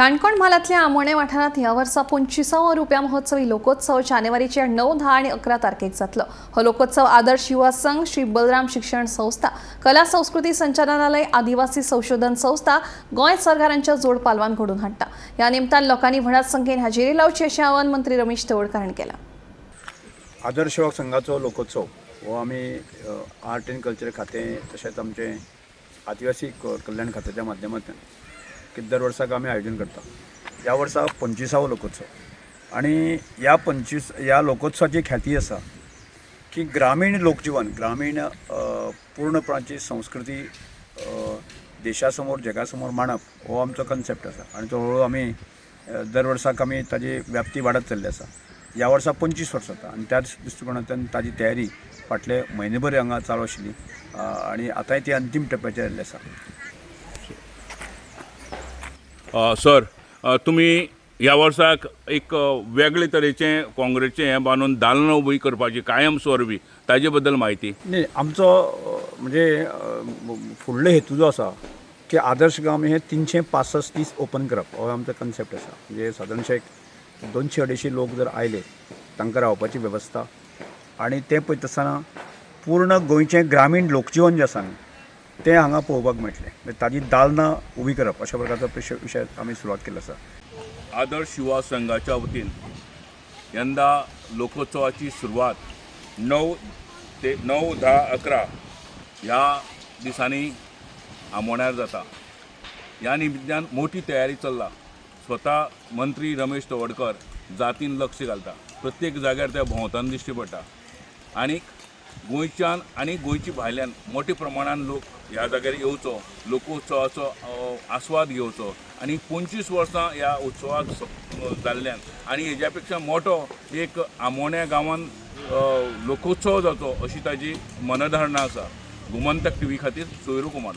काणकोण म्हालांतल्या आमोणे वाठारांत ह्या वर्सा 25वा रुपया महोत्सवी लोकोत्सव जानेवारीच्या 9, 10 आनी 11 तारखेक जातलो। हो लोकोत्सव आदर्श युवा संघ, श्री बलराम शिक्षण संस्था, कला संस्कृती संचालनालय, आदिवासी संशोधन संस्था, गोंय सरकारांच्या जोड पालवान घडोवन हाडटा। ह्या निमतान लोकांनी व्हड संख्येन हाजेरी लावची अशें आवाहन मंत्री रमेश तवडकर हांणी केलां। आदर्श युवा संघाचो लोकोत्सव हो आमी आर्ट एंड कल्चर खातें तशेंच आमचे आदिवासी कल्याण खात्याच्या माध्यमांतल्यान दर वर्साक आमी आयोजन करता। ह्या वर्सा 25वा लोकोत्सव आनी ह्या लोकोत्सवाची ख्याती आसा की ग्रामीण लोकजीवन, ग्रामीण पूर्णपणाची संस्कृती देशा समोर जगा समोर मांडप हो आमचो कन्सेप्ट आसा आनी तो हळू आमी दर वर्साक आमी ताजी व्याप्ती वाडत चल्ली आसा। ह्या वर्सा 25 वर्सां जाता आनी त्याच दृश्टिकोनांतल्यान ताजी तयारी फाटले म्हयनेभर हांगा चालू आशिल्ली आनी आतांय ती अंतीम टप्प्याचेर आयिल्ली आसा। सर, तुम्ही ह्या वर्साक एक वेगळे तरेचें काँग्रेसचें हें बांदून दालनां उबी करपाची कायम स्वरुपी ताजे बद्दल म्हायती। न्ही, आमचो म्हणजे फुडलो हेतू जो आसा की आदर्श गांव हे 365 दीस ओपन करप हो आमचो कन्सेप्ट आसा। म्हणजे सादारणशे 200-250 लोक जर आयले तांकां रावपाची वेवस्था आनी ते पळयत आसतना पूर्ण गोंयचें ग्रामीण लोकजीवन जें आसा तें हांगा पळोवपाक मेळटलें। ताजी दालनां उबी करप अशा प्रकारचो विशय आमी सुरवात केलो आसा। आदर्श युवा संघाच्या वतीन यंदा लोकोत्सवाची सुरवात 9 ते 9, 10, 11 ह्या दिसांनी आमोण्यार जाता। ह्या निमित्यान मोठी तयारी चल्ला। स्वता मंत्री रमेश तवडकर जातीन लक्ष घालता, प्रत्येक जाग्यार त्या भोंवतान दिश्टी पडटा आनी गोंयच्यान आनी गोंयची भायल्यान मोठ्या प्रमाणान लोक ह्या जाग्यार येवचो, लोकोत्सवाचो आस्वाद घेवचो आनी 25 वर्सां ह्या उत्सवाक जाल्ल्यान आनी हेज्या पेक्षा मोठो एक आमोण्या गांवान लोकोत्सव जावचो अशी ताजी मनधारणा आसा। गोमंतक टीव्ही खातीर सोयरू कुमार।